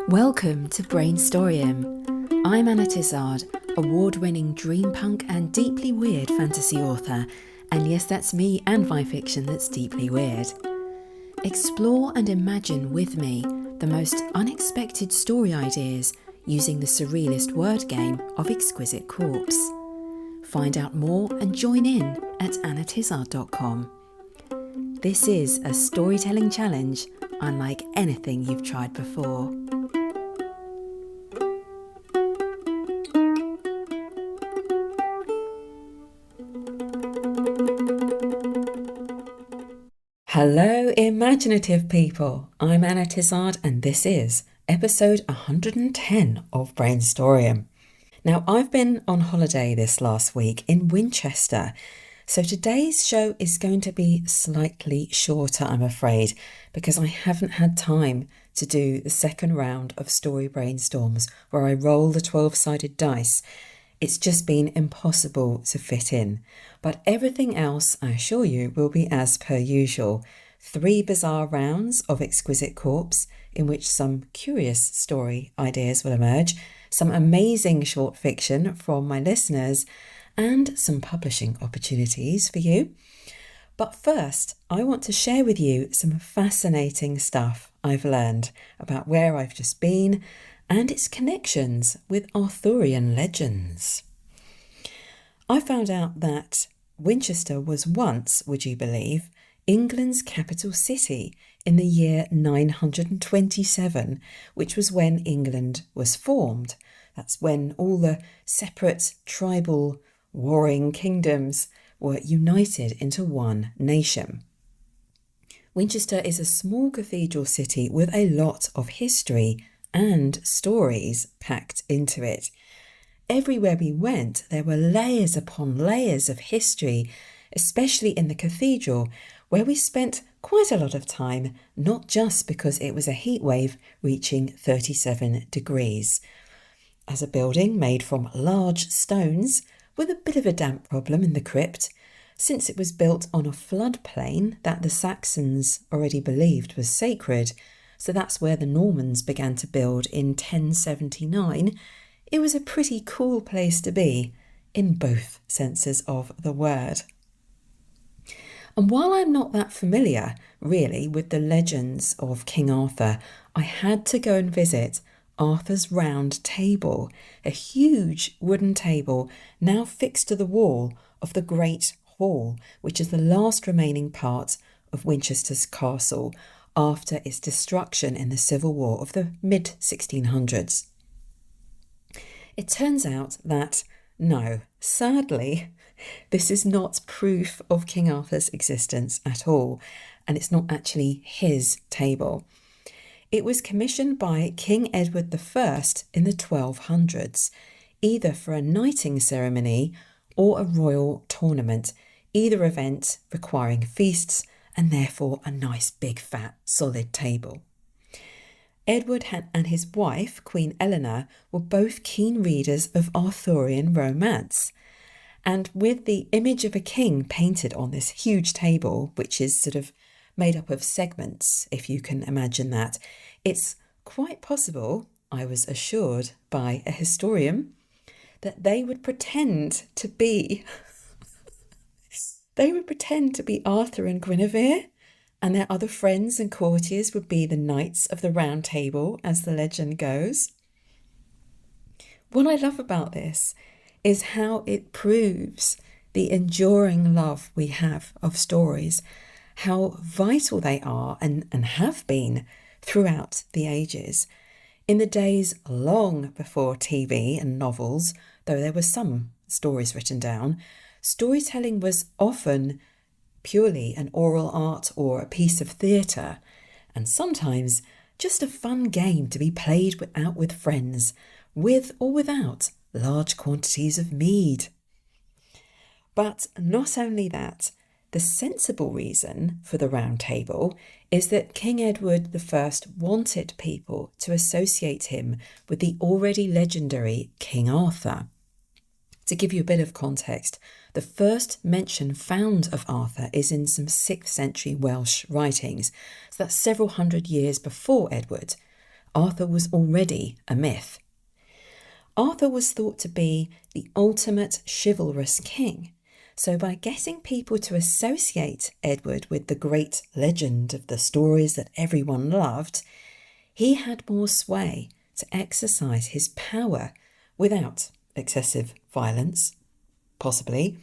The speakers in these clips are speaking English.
Welcome to Brainstorming. I'm Anna Tizard, award-winning dreampunk and deeply weird fantasy author, and yes, that's me and my fiction that's deeply weird. Explore and imagine with me the most unexpected story ideas using the surrealist word game of Exquisite Corpse. Find out more and join in at annatizard.com. This is a storytelling challenge unlike anything you've tried before. Hello, imaginative people. I'm Anna Tizard, and this is episode 110 of Brainstorming. Now, I've been on holiday this last week in Winchester, so today's show is going to be slightly shorter, I'm afraid, because I haven't had time to do the second round of story brainstorms where I roll the 12-sided dice. It's just been impossible to fit in. But everything else, I assure you, will be as per usual. 3 bizarre rounds of Exquisite Corpse, in which some curious story ideas will emerge, some amazing short fiction from my listeners, and some publishing opportunities for you. But first, I want to share with you some fascinating stuff I've learned about where I've just been and its connections with Arthurian legends. I found out that Winchester was once, would you believe, England's capital city in the year 927, which was when England was formed. That's when all the separate tribal warring kingdoms were united into one nation. Winchester is a small cathedral city with a lot of history and stories packed into it. Everywhere we went, there were layers upon layers of history, especially in the cathedral, where we spent quite a lot of time, not just because it was a heat wave reaching 37 degrees. As a building made from large stones, with a bit of a damp problem in the crypt, since it was built on a floodplain that the Saxons already believed was sacred, so that's where the Normans began to build in 1079, it was a pretty cool place to be, in both senses of the word. And while I'm not that familiar, really, with the legends of King Arthur, I had to go and visit Arthur's Round Table, a huge wooden table now fixed to the wall of the Great Hall, which is the last remaining part of Winchester's castle after its destruction in the Civil War of the mid-1600s. It turns out that, no, sadly, this is not proof of King Arthur's existence at all, and it's not actually his table. It was commissioned by King Edward I in the 1200s, either for a knighting ceremony or a royal tournament, either event requiring feasts and therefore a nice big fat solid table. Edward and his wife, Queen Eleanor, were both keen readers of Arthurian romance. And with the image of a king painted on this huge table, which is sort of made up of segments, if you can imagine that, it's quite possible, I was assured by a historian, that they would pretend to be Arthur and Guinevere, and their other friends and courtiers would be the Knights of the Round Table, as the legend goes. What I love about this is how it proves the enduring love we have of stories, how vital they are and have been throughout the ages. In the days long before TV and novels, though there were some stories written down, storytelling was often purely an oral art or a piece of theatre, and sometimes just a fun game to be played out with friends, with or without large quantities of mead. But not only that, the sensible reason for the Round Table is that King Edward I wanted people to associate him with the already legendary King Arthur. To give you a bit of context, the first mention found of Arthur is in some 6th century Welsh writings, so that's several hundred years before Edward. Arthur was already a myth. Arthur was thought to be the ultimate chivalrous king, so by getting people to associate Edward with the great legend of the stories that everyone loved, he had more sway to exercise his power without excessive violence, possibly.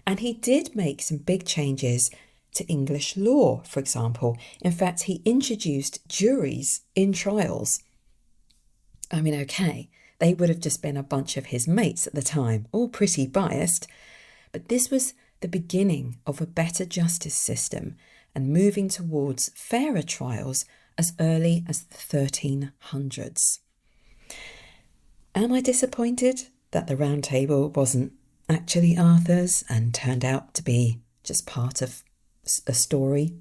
And he did make some big changes to English law, for example. In fact, he introduced juries in trials. I mean, okay, they would have just been a bunch of his mates at the time, all pretty biased, but this was the beginning of a better justice system and moving towards fairer trials as early as the 1300s. Am I disappointed that the Round Table wasn't actually Arthur's and turned out to be just part of a story?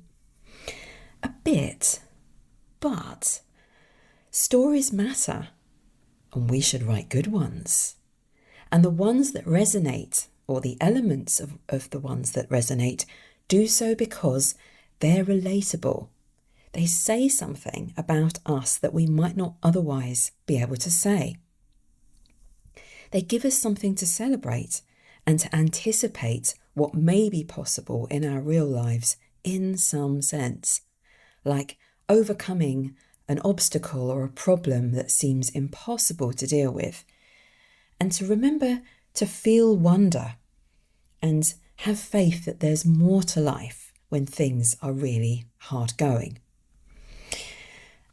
A bit, but stories matter and we should write good ones. And the ones that resonate, or the elements of the ones that resonate, do so because they're relatable. They say something about us that we might not otherwise be able to say. They give us something to celebrate and to anticipate what may be possible in our real lives in some sense, like overcoming an obstacle or a problem that seems impossible to deal with, and to remember to feel wonder and have faith that there's more to life when things are really hard going.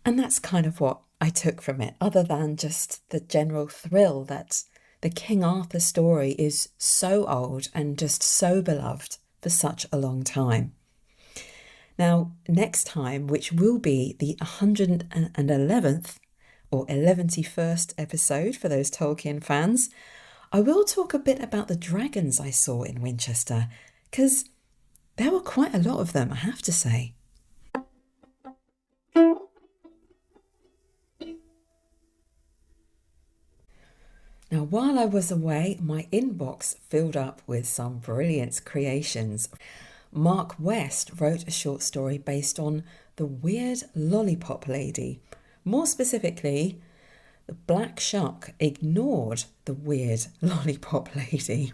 And that's kind of what I took from it, other than just the general thrill that the King Arthur story is so old and just so beloved for such a long time. Now, next time, which will be the 111th or 111st episode for those Tolkien fans, I will talk a bit about the dragons I saw in Winchester, because there were quite a lot of them, I have to say. Now, while I was away, my inbox filled up with some brilliant creations. Mark West wrote a short story based on the weird lollipop lady. More specifically, the black shuck ignored the weird lollipop lady.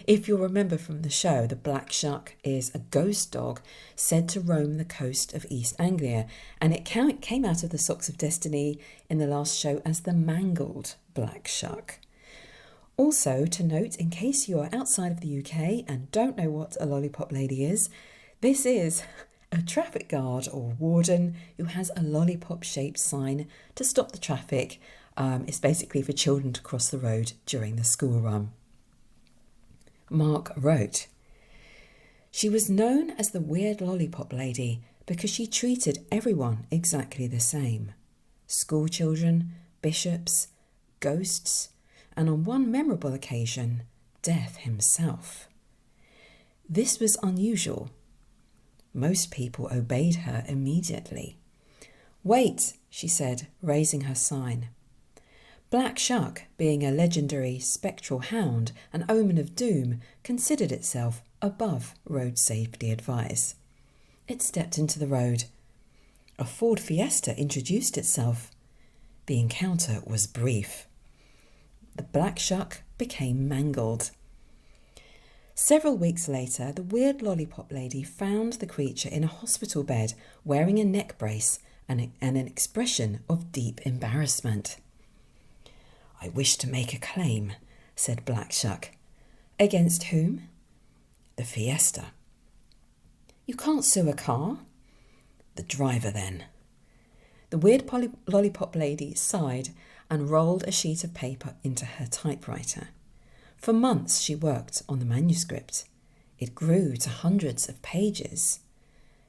If you'll remember from the show, the black shuck is a ghost dog said to roam the coast of East Anglia, and it came out of the Socks of Destiny in the last show as the mangled black shuck. Also to note, in case you are outside of the UK and don't know what a lollipop lady is, this is a traffic guard or warden who has a lollipop-shaped sign to stop the traffic. It's basically for children to cross the road during the school run. Mark wrote, "She was known as the weird lollipop lady because she treated everyone exactly the same. School children, bishops, ghosts, and on one memorable occasion, Death himself. This was unusual. Most people obeyed her immediately. 'Wait,' she said, raising her sign. Black Shuck, being a legendary spectral hound, an omen of doom, considered itself above road safety advice. It stepped into the road. A Ford Fiesta introduced itself. The encounter was brief. The black shuck became mangled. Several weeks later, the weird lollipop lady found the creature in a hospital bed wearing a neck brace and an expression of deep embarrassment. 'I wish to make a claim,' said Black Shuck. 'Against whom?' 'The Fiesta.' 'You can't sue a car?' 'The driver, then.' The weird lollipop lady sighed and rolled a sheet of paper into her typewriter. For months she worked on the manuscript. It grew to hundreds of pages.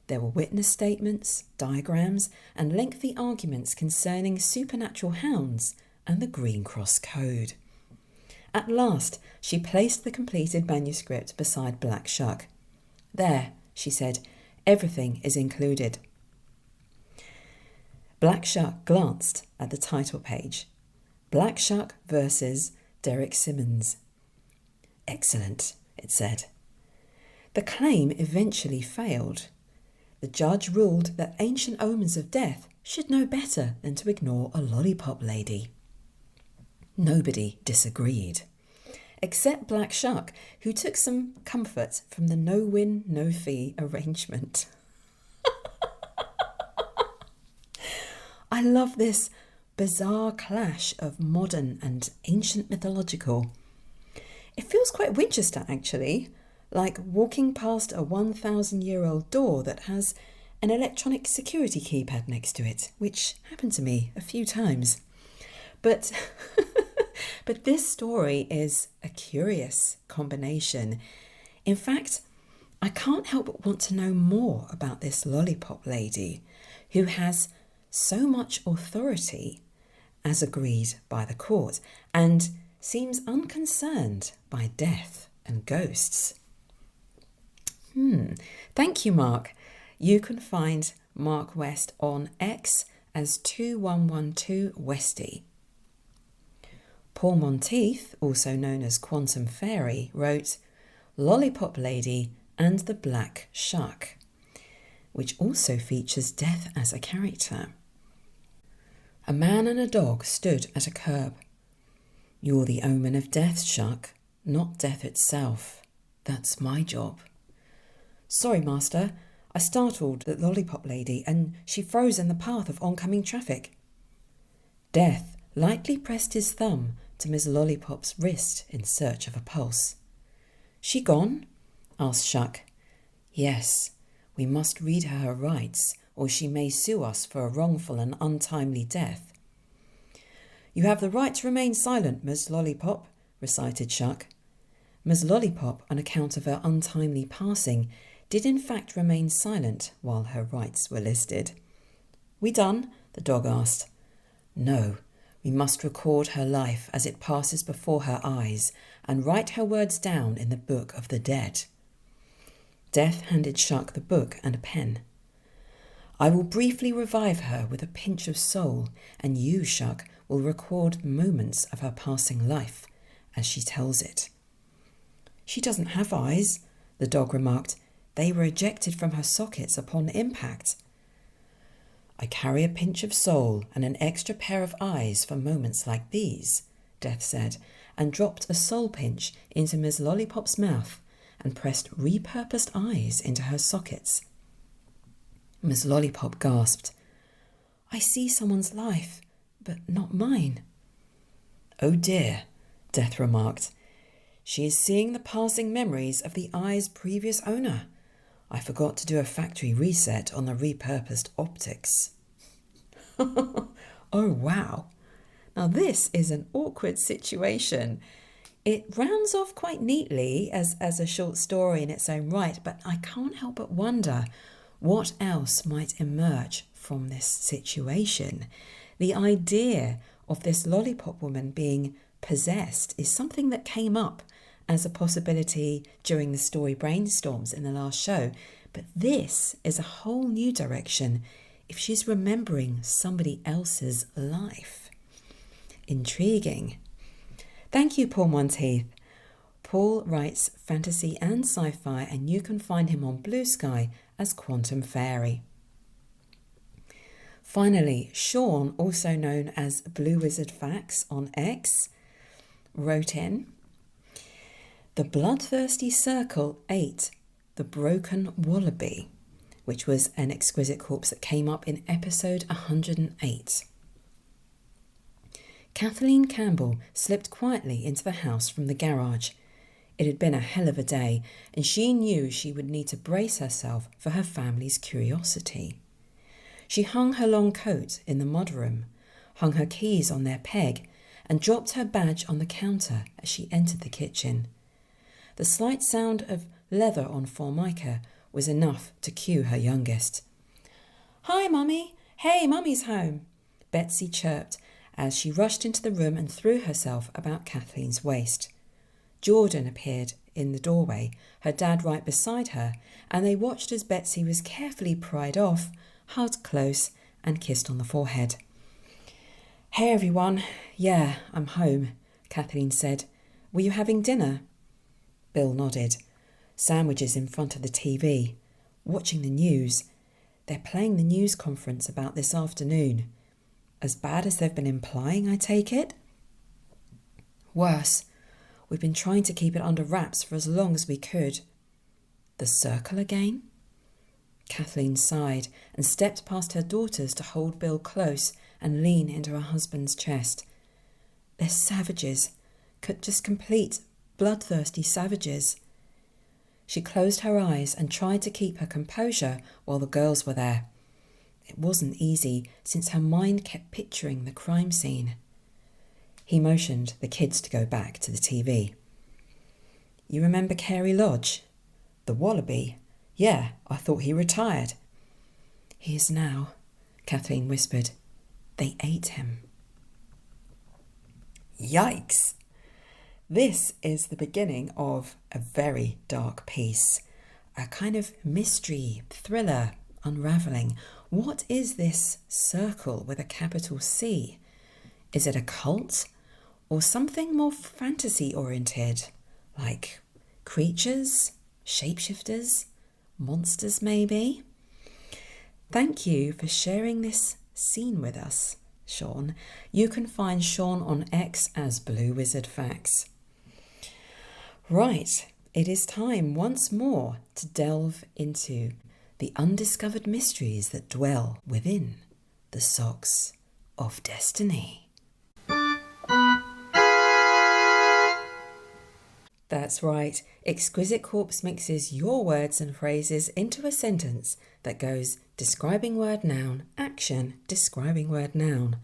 There were witness statements, diagrams, and lengthy arguments concerning supernatural hounds and the Green Cross Code. At last, she placed the completed manuscript beside Black Shuck. 'There,' she said, 'everything is included.' Black Shuck glanced at the title page. Black Shuck versus Derek Simmons. 'Excellent,' it said. The claim eventually failed. The judge ruled that ancient omens of death should know better than to ignore a lollipop lady. Nobody disagreed, except Black Shuck, who took some comfort from the no-win, no-fee arrangement. I love this bizarre clash of modern and ancient mythological. It feels quite Winchester, actually, like walking past a 1,000-year-old door that has an electronic security keypad next to it, which happened to me a few times. But but this story is a curious combination. In fact, I can't help but want to know more about this lollipop lady who has so much authority, as agreed by the court, and seems unconcerned by death and ghosts. Thank you, Mark. You can find Mark West on X as 2112 Westy. Paul Monteith, also known as Quantum Fairy, wrote Lollipop Lady and the Black Shuck, which also features death as a character. A man and a dog stood at a curb. You're the omen of death, Shuck, not death itself. That's my job. Sorry, Master. I startled the lollipop lady and she froze in the path of oncoming traffic. Death lightly pressed his thumb to Miss Lollipop's wrist in search of a pulse. She gone? Asked Shuck. Yes, we must read her rights or she may sue us for a wrongful and untimely death. You have the right to remain silent, Miss Lollipop, recited Shuck. Miss Lollipop, on account of her untimely passing, did in fact remain silent while her rights were listed. We done? The dog asked. No, we must record her life as it passes before her eyes and write her words down in the book of the dead. Death handed Shuck the book and a pen. I will briefly revive her with a pinch of soul, and you, Shuck, will record moments of her passing life as she tells it. She doesn't have eyes, the dog remarked. They were ejected from her sockets upon impact. I carry a pinch of soul and an extra pair of eyes for moments like these, Death said, and dropped a soul pinch into Miss Lollipop's mouth and pressed repurposed eyes into her sockets. Miss Lollipop gasped. I see someone's life, but not mine. Oh dear, Death remarked. She is seeing the passing memories of the eye's previous owner. I forgot to do a factory reset on the repurposed optics. Oh, wow. Now this is an awkward situation. It rounds off quite neatly as a short story in its own right, but I can't help but wonder what else might emerge from this situation. The idea of this lollipop woman being possessed is something that came up as a possibility during the story Brainstorms in the last show, but this is a whole new direction if she's remembering somebody else's life. Intriguing. Thank you, Paul Monteith. Paul writes fantasy and sci-fi, and you can find him on Blue Sky as Quantum Fairy. Finally, Sean, also known as Blue Wizard Facts on X, wrote in, The Bloodthirsty Circle 8, The Broken Wallaby, which was an Exquisite Corpse that came up in episode 108. Kathleen Campbell slipped quietly into the house from the garage. It had been a hell of a day, and she knew she would need to brace herself for her family's curiosity. She hung her long coat in the mudroom, hung her keys on their peg, and dropped her badge on the counter as she entered the kitchen. The slight sound of leather on formica was enough to cue her youngest. Hi, Mummy. Hey, Mummy's home, Betsy chirped as she rushed into the room and threw herself about Kathleen's waist. Jordan appeared in the doorway, her dad right beside her, and they watched as Betsy was carefully pried off, hugged close, and kissed on the forehead. Hey, everyone. Yeah, I'm home, Kathleen said. Were you having dinner? Bill nodded. Sandwiches in front of the TV, watching the news. They're playing the news conference about this afternoon. As bad as they've been implying, I take it? Worse. We've been trying to keep it under wraps for as long as we could. The circle again? Kathleen sighed and stepped past her daughters to hold Bill close and lean into her husband's chest. They're savages, just complete, bloodthirsty savages. She closed her eyes and tried to keep her composure while the girls were there. It wasn't easy, since her mind kept picturing the crime scene. He motioned the kids to go back to the TV. You remember Carey Lodge? The wallaby? Yeah, I thought he retired. He is now, Kathleen whispered. They ate him. Yikes! This is the beginning of a very dark piece. A kind of mystery, thriller, unravelling. What is this circle with a capital C? Is it a cult? Or something more fantasy-oriented, like creatures, shapeshifters, monsters maybe? Thank you for sharing this scene with us, Sean. You can find Sean on X as Blue Wizard Facts. Right, it is time once more to delve into the undiscovered mysteries that dwell within the socks of destiny. That's right, Exquisite Corpse mixes your words and phrases into a sentence that goes describing word noun, action, describing word noun.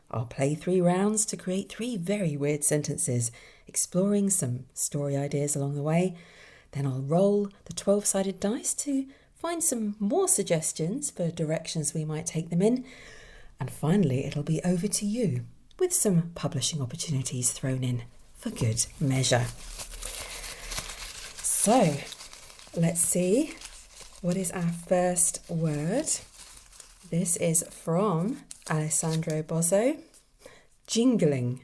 I'll play 3 rounds to create 3 very weird sentences, exploring some story ideas along the way. Then I'll roll the 12-sided dice to find some more suggestions for directions we might take them in. And finally, it'll be over to you, with some publishing opportunities thrown in for good measure. So, let's see. What is our first word? This is from Alessandro Bozzo. Jingling.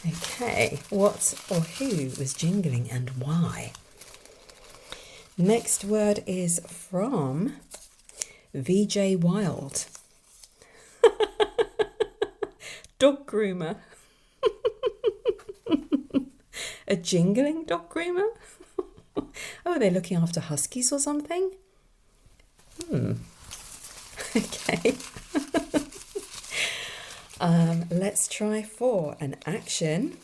Okay, what or who was jingling and why? Next word is from VJ Wild. Dog groomer. A jingling dog groomer? Oh, are they looking after huskies or something? Okay. Let's try for an action.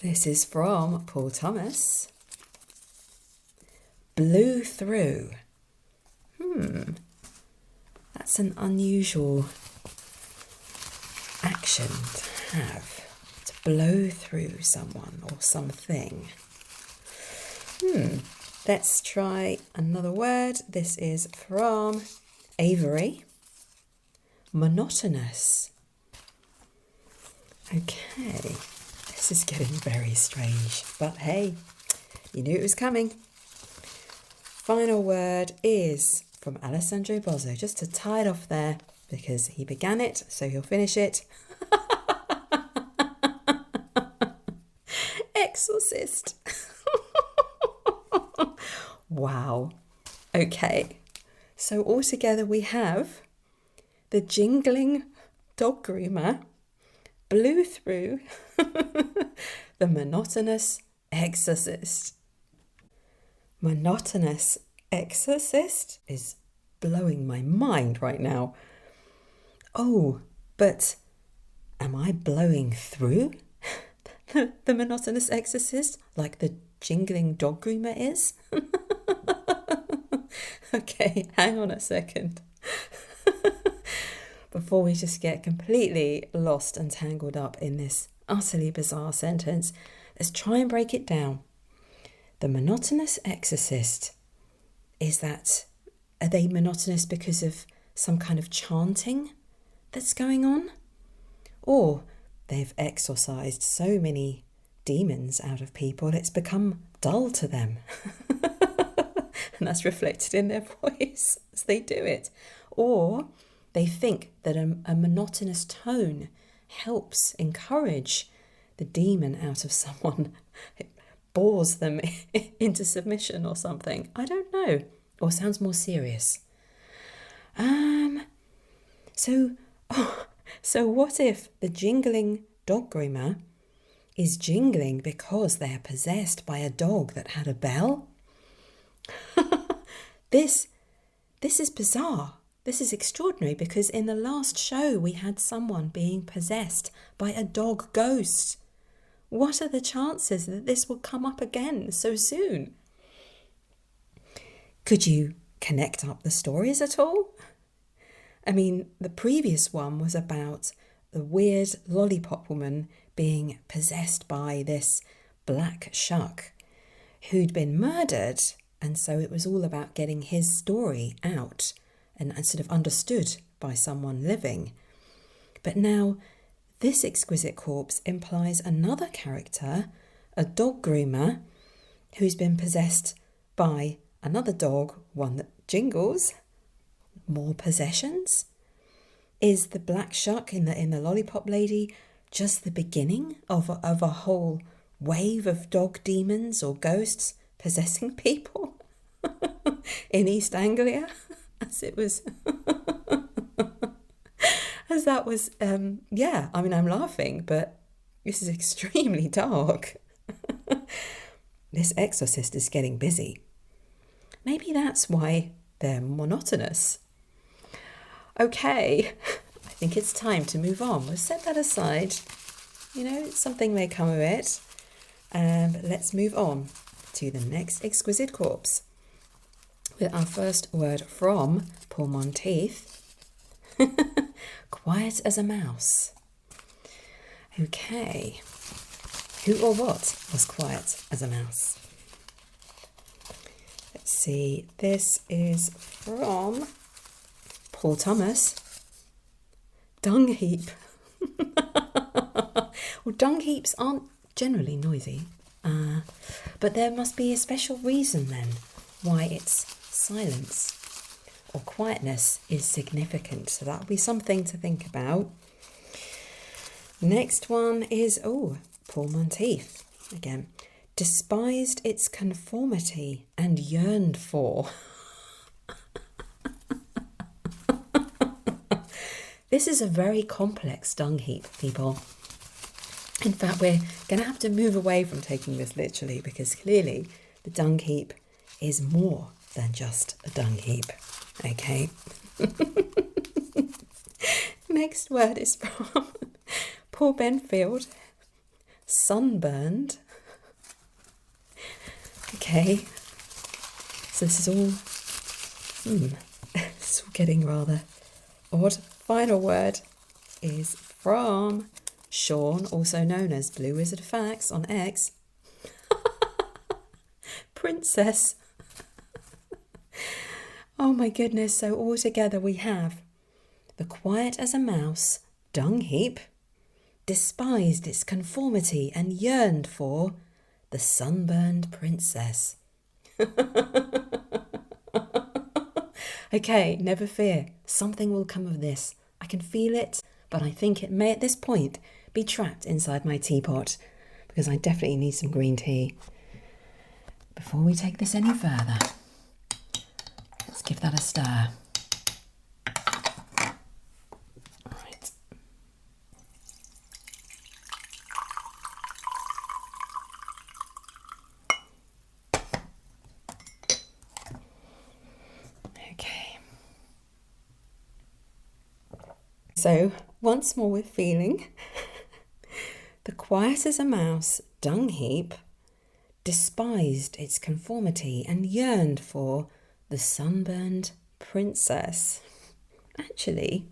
This is from Paul Thomas. Blew through. That's an unusual action to have. To blow through someone or something. Let's try another word. This is from Avery. Monotonous. Okay, this is getting very strange, but hey, you knew it was coming. Final word is from Alessandro Bozzo, just to tie it off there, because he began it, so he'll finish it. Exorcist. Wow. Okay, so altogether we have the jingling dog groomer, blew through, the monotonous exorcist. Monotonous exorcist is blowing my mind right now. Oh, but am I blowing through the monotonous exorcist like the jingling dog groomer is? Okay, hang on a second. Before we just get completely lost and tangled up in this utterly bizarre sentence, let's try and break it down. The monotonous exorcist, are they monotonous because of some kind of chanting that's going on? Or they've exorcised so many demons out of people, it's become dull to them. And that's reflected in their voice as they do it. Or they think that a monotonous tone helps encourage the demon out of someone. It bores them into submission or something. I don't know. Or sounds more serious. So what if the jingling dog groomer is jingling because they are possessed by a dog that had a bell? This is bizarre. This is extraordinary because in the last show we had someone being possessed by a dog ghost. What are the chances that this will come up again so soon? Could you connect up the stories at all? I mean, the previous one was about the weird lollipop woman being possessed by this black shuck who'd been murdered, and so it was all about getting his story out and sort of understood by someone living. But now this exquisite corpse implies another character, a dog groomer, who's been possessed by another dog, one that jingles. More possessions? Is the black shuck in the lollipop lady just the beginning of a whole wave of dog demons or ghosts possessing people in East Anglia? As it was, as that was, yeah, I mean, I'm laughing, but this is extremely dark. This exorcist is getting busy. Maybe that's why they're monotonous. Okay, I think it's time to move on. We'll set that aside. You know, something may come of it. But let's move on to the next exquisite corpse with our first word from Paul Monteith. Quiet as a mouse. Okay. Who or what was quiet as a mouse? Let's see. This is from Paul Thomas. Dung heap. Well, dung heaps aren't generally noisy, but there must be a special reason then why its silence or quietness is significant. So that'll be something to think about. Next one is, Paul Monteith again. Despised its conformity and yearned for. This is a very complex dung heap, people. In fact, we're going to have to move away from taking this literally because clearly the dung heap is more than just a dung heap. Okay. Next word is from Paul Benfield. Sunburned. Okay. So this is all it's all getting rather odd. Final word is from Sean, also known as Blue Wizard Facts on X. Princess. Oh my goodness, so all together we have the quiet as a mouse, dung heap, despised its conformity and yearned for the sunburned princess. Okay, never fear, something will come of this. I can feel it, but I think it may at this point be trapped inside my teapot because I definitely need some green tea. Before we take this any further, let's give that a stir. Right. Okay. So, once more we're feeling the quiet as a mouse dung heap despised its conformity and yearned for the sunburned princess. Actually,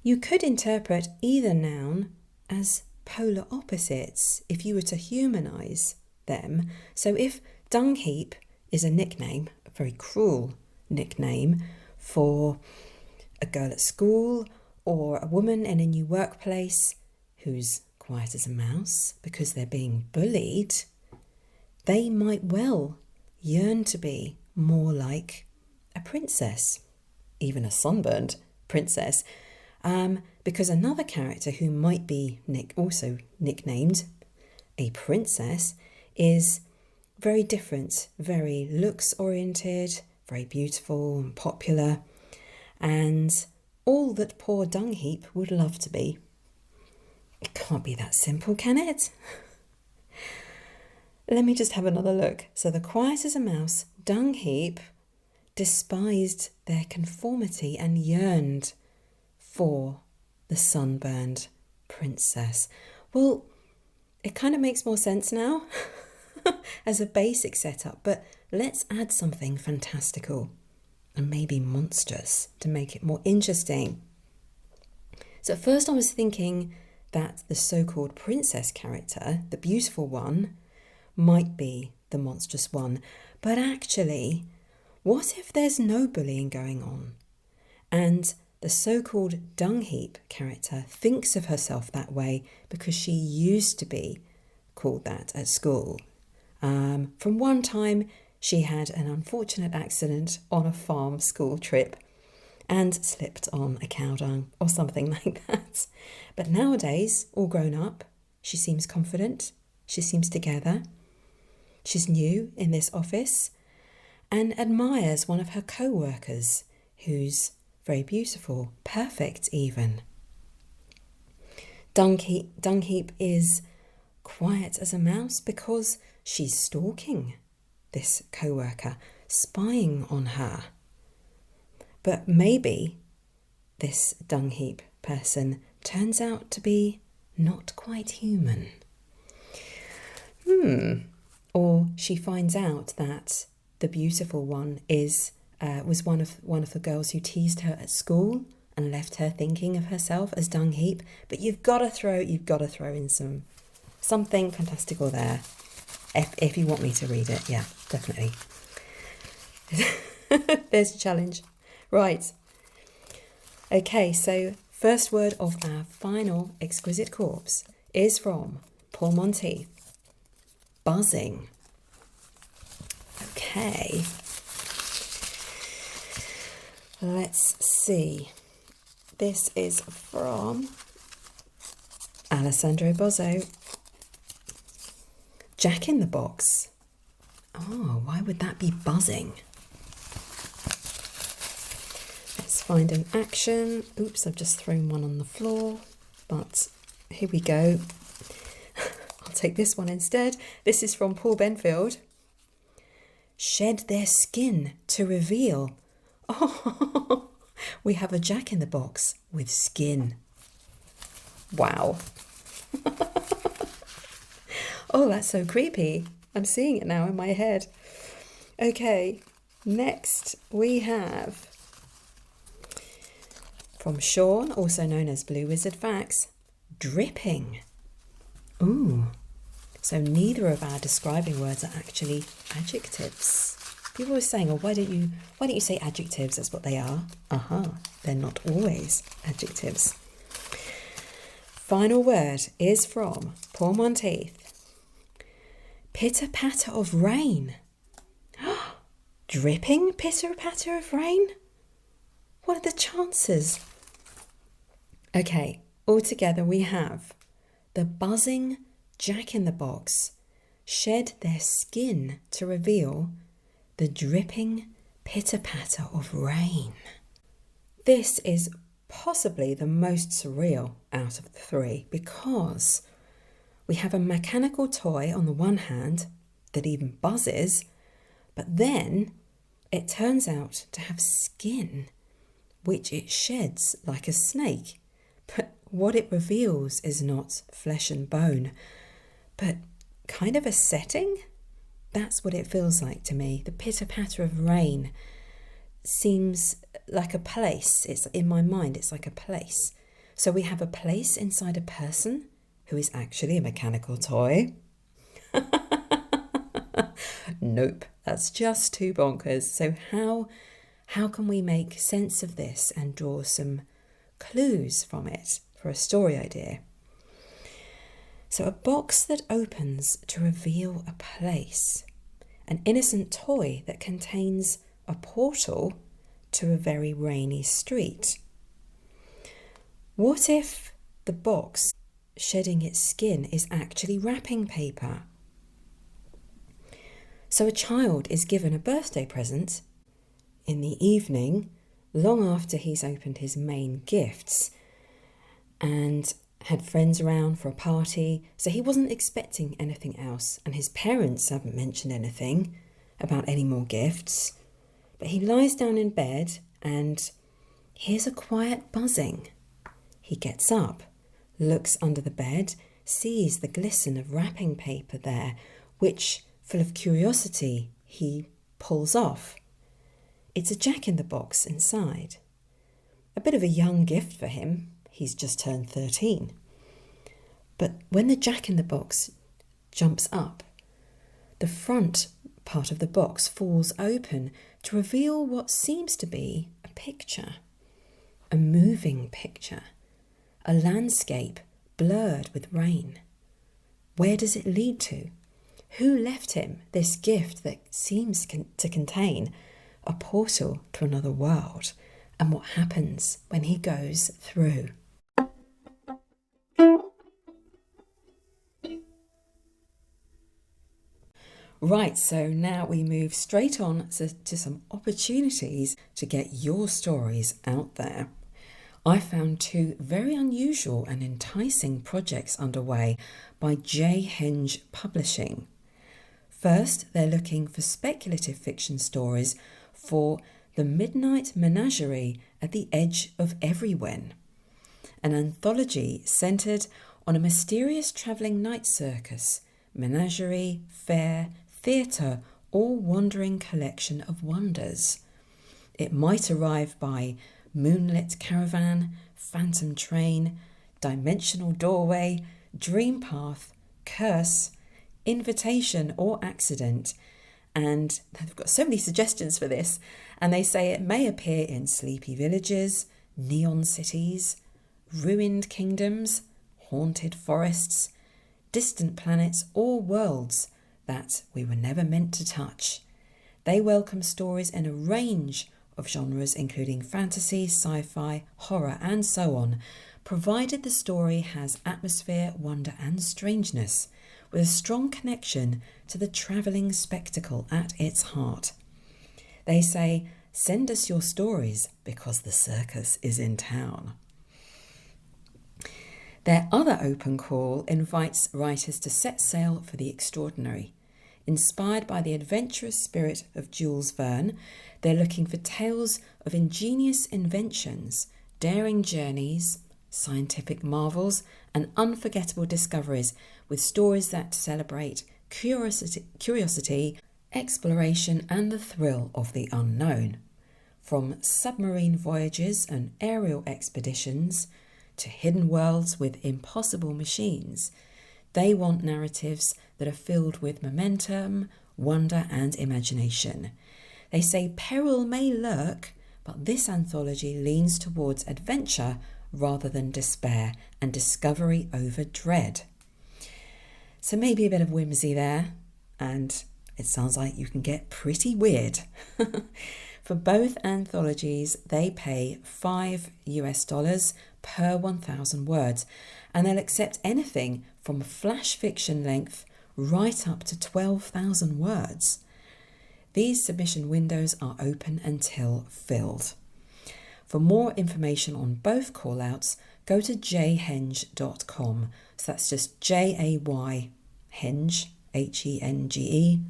you could interpret either noun as polar opposites if you were to humanise them. So if dung heap is a nickname, a very cruel nickname for a girl at school or a woman in a new workplace who's quiet as a mouse because they're being bullied, they might well yearn to be more like a princess, even a sunburned princess, because another character who might be also nicknamed a princess is very different, very looks oriented, very beautiful and popular, and all that poor Dung Heap would love to be. It can't be that simple, can it? Let me just have another look. So the quiet as a mouse, Dung Heap, despised their conformity and yearned for the sunburned princess. Well, it kind of makes more sense now as a basic setup, but let's add something fantastical and maybe monstrous to make it more interesting. So at first I was thinking that the so-called princess character, the beautiful one, might be the monstrous one, but actually, what if there's no bullying going on and the so-called Dung Heap character thinks of herself that way because she used to be called that at school? From one time, she had an unfortunate accident on a farm school trip and slipped on a cow dung or something like that. But nowadays, all grown up, she seems confident, she seems together, she's new in this office and admires one of her co-workers who's very beautiful, perfect even. Dung Heap is quiet as a mouse because she's stalking this co-worker, spying on her. But maybe this Dung Heap person turns out to be not quite human. Or she finds out that the beautiful one was one of the girls who teased her at school and left her thinking of herself as Dung Heap. But you've got to throw in something fantastical there. If you want me to read it, yeah, definitely. There's a challenge. Right. Okay, so first word of our final Exquisite Corpse is from Paul Monteith. Buzzing. Okay. Let's see. This is from Alessandro Bozzo. Jack in the Box. Oh, why would that be buzzing? Let's find an action. Oops, I've just thrown one on the floor, but here we go. I'll take this one instead. This is from Paul Benfield. Shed their skin to reveal. Oh, we have a Jack in the Box with skin. Wow. Oh, that's so creepy. I'm seeing it now in my head. Okay, next we have from Sean, also known as Blue Wizard Facts, dripping. Ooh, so neither of our describing words are actually adjectives. People are saying, oh, why don't you say adjectives? That's what they are. They're not always adjectives. Final word is from Paul Monteith. Pitter-patter of rain. Dripping pitter-patter of rain? What are the chances? Okay, altogether we have the buzzing Jack in the Box shed their skin to reveal the dripping pitter-patter of rain. This is possibly the most surreal out of the three because we have a mechanical toy on the one hand that even buzzes, but then it turns out to have skin, which it sheds like a snake. But what it reveals is not flesh and bone, but kind of a setting. That's what it feels like to me. The pitter-patter of rain seems like a place. It's in my mind, it's like a place. So we have a place inside a person who is actually a mechanical toy. Nope, that's just too bonkers. So how can we make sense of this and draw some clues from it for a story idea? So a box that opens to reveal a place, an innocent toy that contains a portal to a very rainy street. What if the box shedding its skin is actually wrapping paper? So a child is given a birthday present in the evening, long after he's opened his main gifts and had friends around for a party, so he wasn't expecting anything else, and his parents haven't mentioned anything about any more gifts. But he lies down in bed and hears a quiet buzzing. He gets up, looks under the bed, sees the glisten of wrapping paper there, which, full of curiosity, he pulls off. It's a jack-in-the-box inside. A bit of a young gift for him. He's just turned 13. But when the jack-in-the-box jumps up, the front part of the box falls open to reveal what seems to be a picture. A moving picture. A landscape blurred with rain. Where does it lead to? Who left him this gift that seems to contain a portal to another world? And what happens when he goes through? Right, so now we move straight on to some opportunities to get your stories out there. I found 2 very unusual and enticing projects underway by J. Henge Publishing. First, they're looking for speculative fiction stories for The Midnight Menagerie at the Edge of Everywhen, an anthology centred on a mysterious travelling night circus, menagerie, fair, theatre, all wandering collection of wonders. It might arrive by moonlit caravan, phantom train, dimensional doorway, dream path, curse, invitation or accident. And they've got so many suggestions for this, and they say it may appear in sleepy villages, neon cities, ruined kingdoms, haunted forests, distant planets or worlds that we were never meant to touch. They welcome stories in a range of genres including fantasy, sci-fi, horror and so on, provided the story has atmosphere, wonder and strangeness, with a strong connection to the travelling spectacle at its heart. They say, send us your stories because the circus is in town. Their other open call invites writers to set sail for the extraordinary. Inspired by the adventurous spirit of Jules Verne, they're looking for tales of ingenious inventions, daring journeys, scientific marvels, and unforgettable discoveries, with stories that celebrate curiosity, exploration, and the thrill of the unknown. From submarine voyages and aerial expeditions to hidden worlds with impossible machines, they want narratives that are filled with momentum, wonder, and imagination. They say peril may lurk, but this anthology leans towards adventure rather than despair and discovery over dread. So maybe a bit of whimsy there, and it sounds like you can get pretty weird. For both anthologies, they pay $5 per 1,000 words, and they'll accept anything from flash fiction length right up to 12,000 words. These submission windows are open until filled. For more information on both callouts, go to jhenge.com. So that's just J-A-Y, Henge, Henge.com.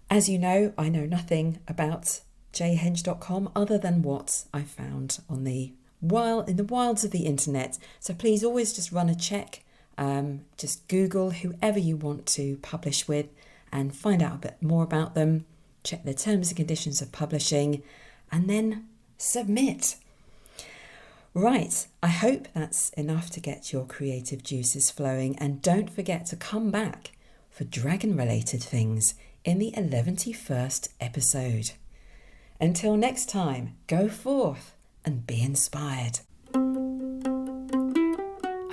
As you know, I know nothing about jhenge.com other than what I found on in the wilds of the internet. So please always just run a check. Just Google whoever you want to publish with and find out a bit more about them. Check the terms and conditions of publishing and then submit. Right, I hope that's enough to get your creative juices flowing, and don't forget to come back for dragon-related things in the 11th episode. Until next time, go forth and be inspired. I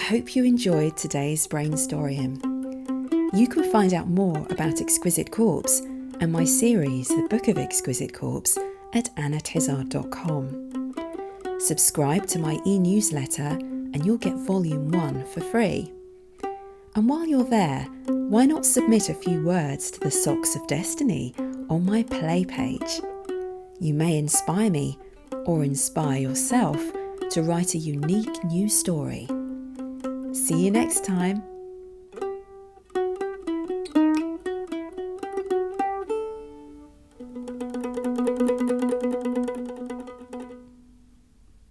hope you enjoyed today's Brainstorming. You can find out more about Exquisite Corpse and my series, The Book of Exquisite Corpse, at annatizard.com. Subscribe to my e-newsletter and you'll get Volume 1 for free. And while you're there, why not submit a few words to the Socks of Destiny on my play page? You may inspire me or inspire yourself to write a unique new story. See you next time.